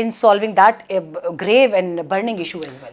in solving that grave and burning issue as well?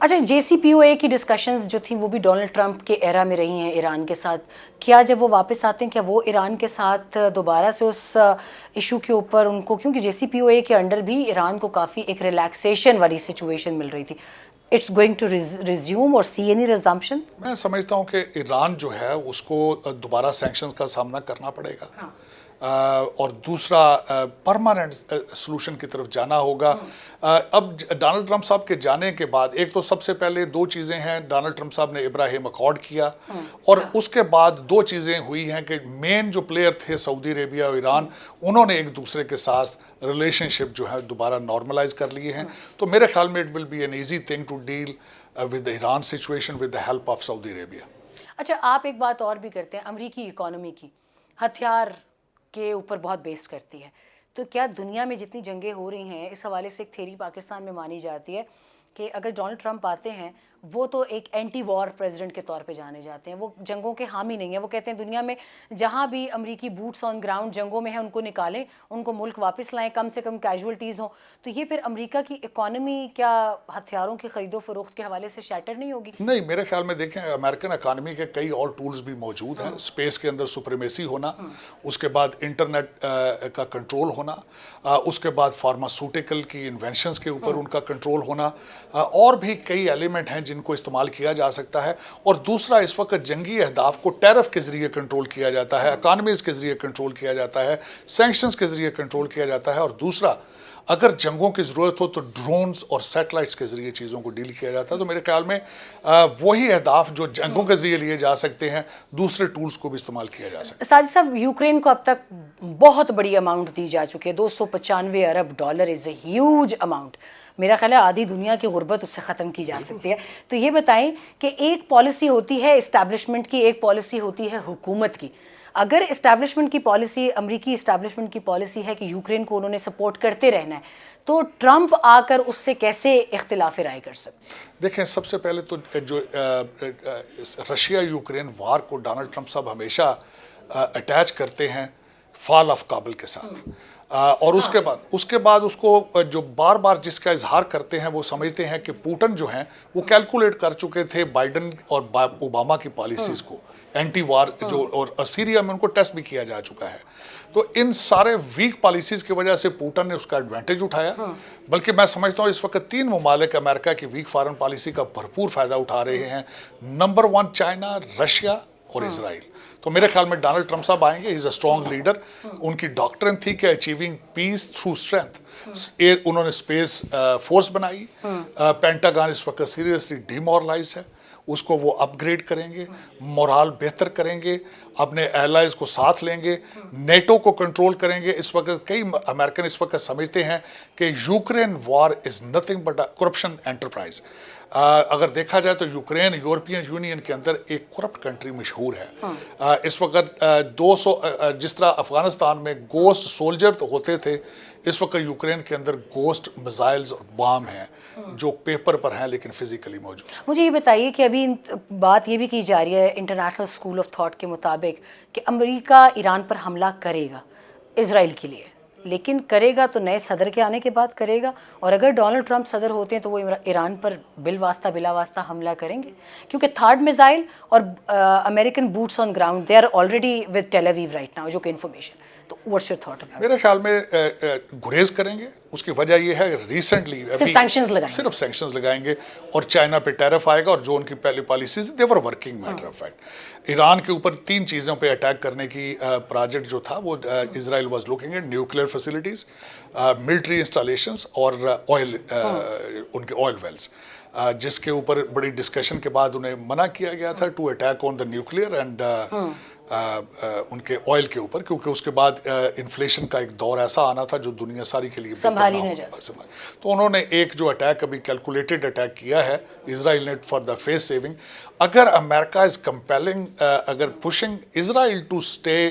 اچھا JCPOA کی discussions جو تھیں وہ بھی ڈونلڈ ٹرمپ کے ایرا میں رہی ہیں ایران کے ساتھ. کیا جب وہ واپس آتے ہیں کیا وہ ایران کے ساتھ دوبارہ سے اس ایشو کے اوپر ان کو, کیونکہ JCPOA کے انڈر بھی ایران کو کافی ایک ریلیکسیشن والی سچویشن مل رہی تھی, اٹس گوئنگ ٹو ریزیوم اور سی اینی ریزمپشن؟ میں سمجھتا ہوں کہ ایران جو ہے اس کو دوبارہ سینکشنز کا سامنا کرنا پڑے گا, اور دوسرا پرماننٹ سلوشن کی طرف جانا ہوگا. اب ڈونلڈ ٹرمپ صاحب کے جانے کے بعد ایک تو سب سے پہلے دو چیزیں ہیں, ڈونلڈ ٹرمپ صاحب نے ابراہیم اکارڈ کیا, اور اس کے بعد دو چیزیں ہوئی ہیں کہ مین جو پلیئر تھے سعودی عربیہ اور ایران, انہوں نے ایک دوسرے کے ساتھ ریلیشن شپ جو ہے دوبارہ نارملائز کر لیے ہیں. تو میرے خیال میں it will be an easy thing to deal with the Iran situation with the help of Saudi Arabia. اچھا آپ ایک بات اور بھی کرتے ہیں, امریکی اکانومی کی ہتھیار کے اوپر بہت بیس کرتی ہے, تو کیا دنیا میں جتنی جنگیں ہو رہی ہیں اس حوالے سے ایک تھیری پاکستان میں مانی جاتی ہے کہ اگر ڈونلڈ ٹرمپ آتے ہیں وہ تو ایک اینٹی وار پریزیڈنٹ کے طور پہ جانے جاتے ہیں, وہ جنگوں کے حامی نہیں ہیں. وہ کہتے ہیں دنیا میں جہاں بھی امریکی بوٹس آن گراؤنڈ جنگوں میں ہیں ان کو نکالیں, ان کو ملک واپس لائیں, کم سے کم کیجولٹیز ہوں. تو یہ پھر امریکہ کی اکانومی کیا ہتھیاروں کی خرید و فروخت کے حوالے سے شیٹر نہیں ہوگی؟ نہیں, میرے خیال میں دیکھیں امریکن اکانومی کے کئی اور ٹولز بھی موجود ہیں. اسپیس کے اندر سپریمیسی ہونا, اس کے بعد انٹرنیٹ کا کنٹرول ہونا, اس کے بعد فارماسوٹیکل کی انوینشنز کے اوپر ان کا کنٹرول ہونا, اور بھی کئی ایلیمنٹ ہیں جن کو استعمال کیا جا سکتا ہے. اور دوسرا اس وقت جنگی اہداف کو ٹیرف کے ذریعے کنٹرول کیا جاتا ہے, اکانومیز کے ذریعے کنٹرول کیا جاتا ہے, سینکشنز کے ذریعے کنٹرول کیا جاتا ہے, اور دوسرا اگر جنگوں کی ضرورت ہو تو ڈرونز اور سیٹلائٹس کے ذریعے چیزوں کو ڈیل کیا جاتا ہے. تو میرے خیال میں وہی اہداف جو جنگوں کے ذریعے لیے جا سکتے ہیں, دوسرے ٹولز کو بھی استعمال کیا جا سکتا ہے. ساجد صاحب, یوکرین کو اب تک بہت بڑی اماؤنٹ دی جا چکی ہے, $295 ارب از اے ہیوج اماؤنٹ. میرا خیال ہے آدھی دنیا کی غربت اس سے ختم کی جا سکتی ہے. تو یہ بتائیں کہ ایک پالیسی ہوتی ہے اسٹیبلشمنٹ کی, ایک پالیسی ہوتی ہے حکومت کی. اگر اسٹیبلشمنٹ کی پالیسی, امریکی اسٹیبلشمنٹ کی پالیسی ہے کہ یوکرین کو انہوں نے سپورٹ کرتے رہنا ہے, تو ٹرمپ آ کر اس سے کیسے اختلاف رائے کر سکتے ہیں؟ دیکھیں, سب سے پہلے تو جو رشیا یوکرین وار کو ڈونلڈ ٹرمپ صاحب ہمیشہ اٹیچ کرتے ہیں فال آف کابل کے ساتھ, اور اس کے بعد اس کو جو بار بار جس کا اظہار کرتے ہیں وہ سمجھتے ہیں کہ پوٹن جو ہیں وہ کیلکولیٹ کر چکے تھے بائیڈن اور اوباما کی پالیسیز کو, اینٹی وار جو, اور سیریا میں ان کو ٹیسٹ بھی کیا جا چکا ہے. تو ان سارے ویک پالیسیز کی وجہ سے پوٹن نے اس کا ایڈوانٹیج اٹھایا. بلکہ میں سمجھتا ہوں اس وقت 3 ممالک امریکہ کی ویک فارن پالیسی کا بھرپور فائدہ اٹھا رہے ہیں. نمبر 1 چائنا, رشیا اور اسرائیل. تو میرے خیال میں ڈونلڈ ٹرمپ صاحب آئیں گے, ہی از اے اسٹرانگ لیڈر. ان کی ڈاکٹرن تھی کہ اچیونگ پیس تھرو اسٹرینتھ. انہوں نے اسپیس فورس بنائی. پینٹاگان اس وقت سیریسلی ڈیمورلائز ہے, اس کو وہ اپ گریڈ کریں گے, مورال بہتر کریں گے, اپنے ایلائز کو ساتھ لیں گے, نیٹو کو کنٹرول کریں گے. اس وقت کئی امریکن اس وقت سمجھتے ہیں کہ Ukraine war is nothing but a corruption enterprise. اگر دیکھا جائے تو یوکرین یورپین یونین کے اندر ایک کرپٹ کنٹری مشہور ہے. اس وقت 200 جس طرح افغانستان میں گوسٹ سولجر ہوتے تھے, اس وقت یوکرین کے اندر گوسٹ میزائلز اور بام ہیں جو پیپر پر ہیں لیکن فزیکلی موجود. مجھے یہ بتائیے کہ ابھی بات یہ بھی کی جا رہی ہے انٹرنیشنل اسکول آف تھاٹ کے مطابق کہ امریکہ ایران پر حملہ کرے گا اسرائیل کے لیے, لیکن کرے گا تو نئے صدر کے آنے کے بعد کرے گا, اور اگر ڈونلڈ ٹرمپ صدر ہوتے ہیں تو وہ ایران پر بلا واسطہ حملہ کریں گے, کیونکہ تھرڈ میزائل اور American boats on ground they are already with Tel Aviv right now, جو کہ انفارمیشن. تو واٹس یور تھاٹ؟ میرے خیال میں گریز کریں گے. اس کی وجہ یہ ہے ریسنٹلی صرف سینکشنز لگائیں گے, اور چائنا پہ ٹیرف آئے گا, اور جو ان کی پہلی policies they were working matter of fact. Iran کے اوپر 3 چیزوں پہ اٹیک کرنے کی پروجیکٹ جو تھا وہ Israel was looking at nuclear facilities, military installations اور آئل, ان کے آئل ویلز, جس کے اوپر بڑی ڈسکشن کے بعد انہیں منع کیا گیا تھا to attack on the nuclear and ان کے آئل کے اوپر, کیونکہ اس کے بعد انفلیشن کا ایک دور ایسا آنا تھا جو دنیا ساری کے لیے سنبھالی نہیں جا سکتی. تو انہوں نے ایک جو اٹیک ابھی کیلکولیٹڈ اٹیک کیا ہے اسرائیل نے فار دا فیس سیونگ. اگر امریکہ از کمپیلنگ, اگر pushing Israel to stay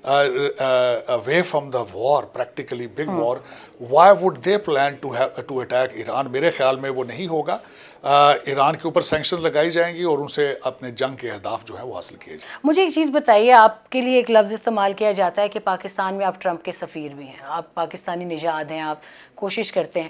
away from the war, practically big war, why would they plan to attack Iran? میرے خیال میں وہ نہیں ہوگا. ایران کے اوپر سینکشن لگائی جائیں گی اور ان سے اپنے جنگ کے اہداف جو ہیں وہ حاصل کیے جائیں. مجھے ایک چیز بتائیے, آپ کے لیے ایک لفظ استعمال کیا جاتا ہے کہ پاکستان میں آپ ٹرمپ کے سفیر بھی ہیں, آپ پاکستانی نژاد ہیں, آپ کوشش کرتے ہیں.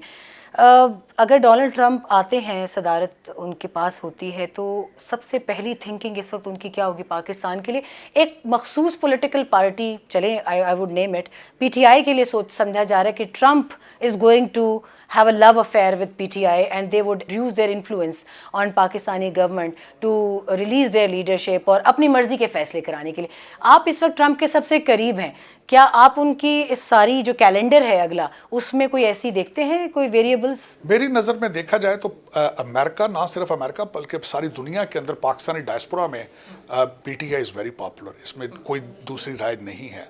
اگر ڈونلڈ ٹرمپ آتے ہیں، صدارت ان کے پاس ہوتی ہے، تو سب سے پہلی تھنکنگ اس وقت ان کی کیا ہوگی پاکستان کے لیے؟ ایک مخصوص پولیٹیکل پارٹی، چلیں I would name it P T I کے لیے سمجھا جا رہا ہے کہ Trump is going to have a love affair with PTI and they would use their influence on Pakistani government to release their leadership اور اپنی مرضی کے فیصلے کرانے کے لیے. آپ اس وقت ٹرمپ کے سب سے قریب ہیں، کیا آپ ان کی اس ساری جو کیلنڈر ہے اگلا، اس میں کوئی ایسی دیکھتے ہیں کوئی ویریبلس؟ میری نظر میں دیکھا جائے تو امریکہ، نہ صرف امریکہ بلکہ ساری دنیا کے اندر پاکستانی ڈائسپورا میں P T I is very popular, اس میں کوئی دوسری رائے نہیں ہے.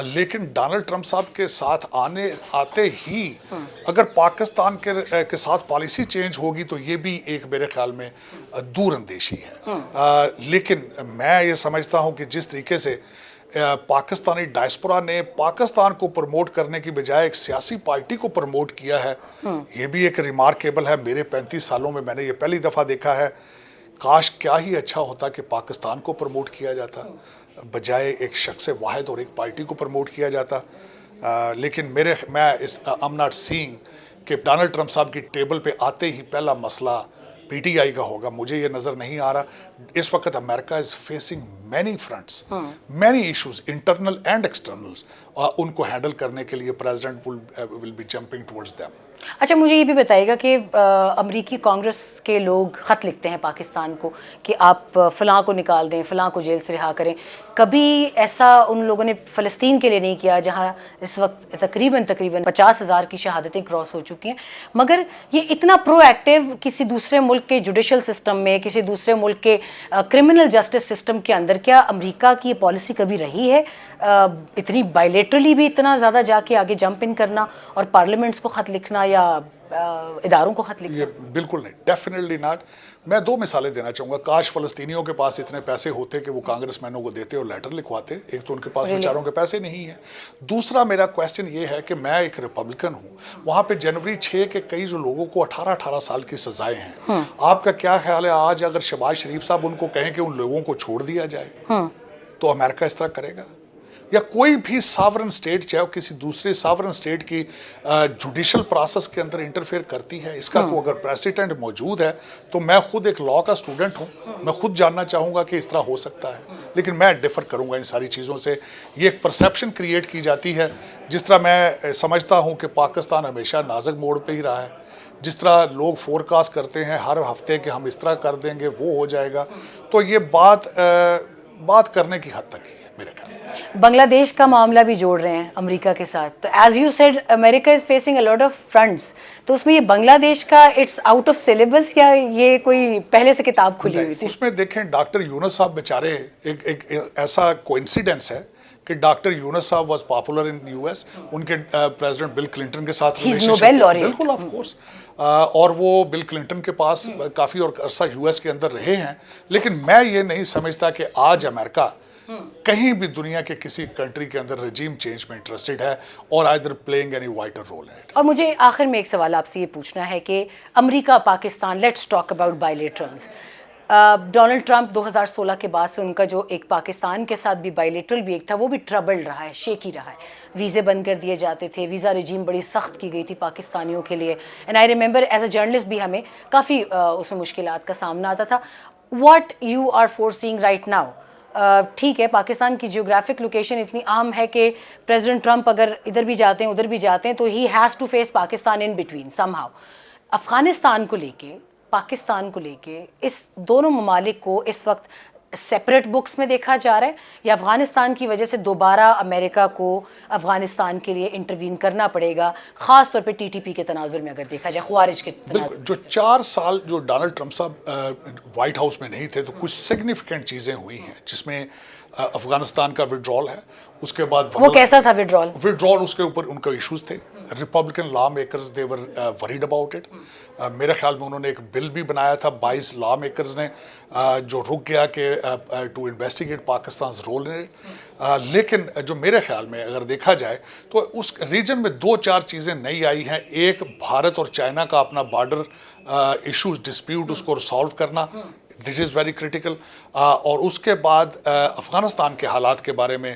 لیکن ڈونلڈ ٹرمپ صاحب کے ساتھ آتے ہی اگر پاکستان کے ساتھ پالیسی چینج ہوگی تو یہ بھی ایک میرے خیال میں دور اندیشی ہے. لیکن میں یہ سمجھتا ہوں کہ جس طریقے سے پاکستانی ڈائسپورا نے پاکستان کو پروموٹ کرنے کی بجائے ایک سیاسی پارٹی کو پروموٹ کیا ہے، یہ بھی ایک ریمارکیبل ہے. میرے 35 سالوں میں نے یہ پہلی دفعہ دیکھا ہے. کاش کیا ہی اچھا ہوتا کہ پاکستان کو پروموٹ کیا جاتا بجائے ایک شخص واحد اور ایک پارٹی کو پروموٹ کیا جاتا. لیکن میں I'm not seeing کہ ڈونلڈ ٹرمپ صاحب کی ٹیبل پہ آتے ہی پہلا مسئلہ پی ٹی آئی کا ہوگا. مجھے یہ نظر نہیں آ رہا. اس وقت America is facing many fronts, many issues internal and externals, اور ان کو ہینڈل کرنے کے لیے president will be jumping towards them. اچھا، مجھے یہ بھی بتائیے گا کہ امریکی کانگریس کے لوگ خط لکھتے ہیں پاکستان کو کہ آپ فلاں کو نکال دیں، فلاں کو جیل سے رہا کریں. کبھی ایسا ان لوگوں نے فلسطین کے لیے نہیں کیا جہاں اس وقت تقریباً 50,000 کی شہادتیں کراس ہو چکی ہیں، مگر یہ اتنا پرو ایکٹیو کسی دوسرے ملک کے جوڈیشل سسٹم میں، کسی دوسرے ملک کے کرمنل جسٹس سسٹم کے اندر، کیا امریکہ کی یہ پالیسی کبھی رہی ہے اتنی بائیلیٹرلی بھی اتنا زیادہ جا کے آگے جمپ ان کرنا اور پارلیمنٹس کو خط لکھنا یا اداروں کو خط لکھنا؟ یہ بالکل نہیں، ڈیفینیٹلی ناٹ. میں 2 مثالیں دینا چاہوں گا. کاش فلسطینیوں کے پاس اتنے پیسے ہوتے کہ وہ کانگریس مینوں کو دیتے اور لیٹر لکھواتے. ایک تو ان کے پاس بیچاروں کے پیسے نہیں ہیں. دوسرا میرا کویسچن یہ ہے کہ میں ایک ریپبلکن ہوں، وہاں پہ جنوری 6 کے کئی جو لوگوں کو 18 سال کی سزائیں ہیں، آپ کا کیا خیال ہے آج اگر شہباز شریف صاحب ان کو کہیں کہ ان لوگوں کو چھوڑ دیا جائے تو امریکہ اس طرح کرے گا؟ یا کوئی بھی ساورن سٹیٹ چاہے کسی دوسرے ساورن سٹیٹ کی جوڈیشل پروسیس کے اندر انٹرفیئر کرتی ہے؟ اس کا کوئی اگر پریسیڈنٹ موجود ہے تو میں خود ایک لاء کا اسٹوڈنٹ ہوں، میں خود جاننا چاہوں گا کہ اس طرح ہو سکتا ہے. لیکن میں ڈیفر کروں گا ان ساری چیزوں سے. یہ ایک پرسیپشن کریٹ کی جاتی ہے. جس طرح میں سمجھتا ہوں کہ پاکستان ہمیشہ نازک موڑ پہ ہی رہا ہے، جس طرح لوگ فورکاسٹ کرتے ہیں ہر ہفتے کہ ہم اس طرح کر دیں گے، وہ ہو جائے گا، تو یہ بات کرنے کی حد تک ہی ہے میرے خیال میں. بنگلہ دیش کا معاملہ بھی جوڑ رہے ہیں امریکہ کے ساتھ، تو as you said America is facing a lot of fronts, تو اس میں یہ بنگلہ دیش کا اٹس آؤٹ آف سلیبس یا یہ کوئی پہلے سے کتاب کھلی ہوئی تھی؟ اس میں دیکھیں ڈاکٹر یونس صاحب بیچارے، ایک ایسا کوئنسیڈنس ہے کہ doctor Yunus sahab was popular in U S. ان کے پریزیڈنٹ بل کلنٹن کے ساتھ بالکل آف کورس، اور وہ بل کلنٹن کے پاس کافی اور عرصہ یو ایس کے اندر رہے ہیں. لیکن میں یہ نہیں سمجھتا کہ آج امریکہ کہیں بھی دنیا کے کسی کنٹری کے اندر رجیم چینج میں انٹرسٹڈ ہے اور either playing any vital role in it. اور مجھے آخر میں ایک سوال آپ سے یہ پوچھنا ہے کہ America Pakistan, let's talk about bilaterals. Donald Trump 2016 کے بعد سے ان کا جو ایک پاکستان کے ساتھ بھی بائیلیٹرل بھی ایک تھا، وہ بھی ٹربل رہا ہے، شیکی رہا ہے. ویزے بند کر دیے جاتے تھے، ویزا رجیم بڑی سخت کی گئی تھی پاکستانیوں کے لیے. And I remember as a journalist بھی ہمیں کافی اس میں مشکلات کا سامنا آتا تھا. What you are forcing right now? ٹھیک ہے، پاکستان کی جیوگرافک لوکیشن اتنی عام ہے کہ پریزیڈنٹ ٹرمپ اگر ادھر بھی جاتے ہیں ادھر بھی جاتے ہیں تو he has to face Pakistan in between somehow. Afghanistan کو لے کے، پاکستان کو لے کے، اس دونوں ممالک کو اس وقت سیپریٹ بکس میں دیکھا جا رہا ہے، یا افغانستان کی وجہ سے دوبارہ امریکہ کو افغانستان کے لیے انٹروین کرنا پڑے گا، خاص طور پہ ٹی ٹی پی کے تناظر میں اگر دیکھا جائے، خوارج کے تناظر؟ جو 4 سال جو ڈونلڈ ٹرمپ صاحب وائٹ ہاؤس میں نہیں تھے تو کچھ سگنیفیکنٹ چیزیں ہوئی ہیں، جس میں افغانستان کا وڈرال ہے. اس کے بعد وہ کیسا تھا وڈرال؟ اس کے اوپر ان کا ایشوز تھے. Republican law makers they were worried about it. میرے خیال میں انہوں نے ایک بل بھی بنایا تھا 22 لا میکرز نے، جو رک گیا کہ to investigate Pakistan's role in it. لیکن جو میرے خیال میں اگر دیکھا جائے تو اس ریجن میں 2-4 چیزیں نئی آئی ہیں. ایک، بھارت اور چائنا کا اپنا بارڈر ایشوز ڈسپیوٹ اس کو سالو کرنا، دیٹ از ویری کریٹیکل. اور اس کے بعد افغانستان کے حالات کے بارے میں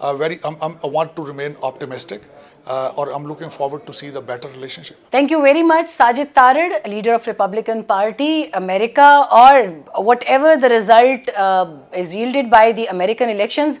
I want to remain optimistic, or I'm looking forward to see the better relationship. Thank you very much, Sajid Tarid, leader of Republican Party, America, or whatever the result is yielded by the American elections,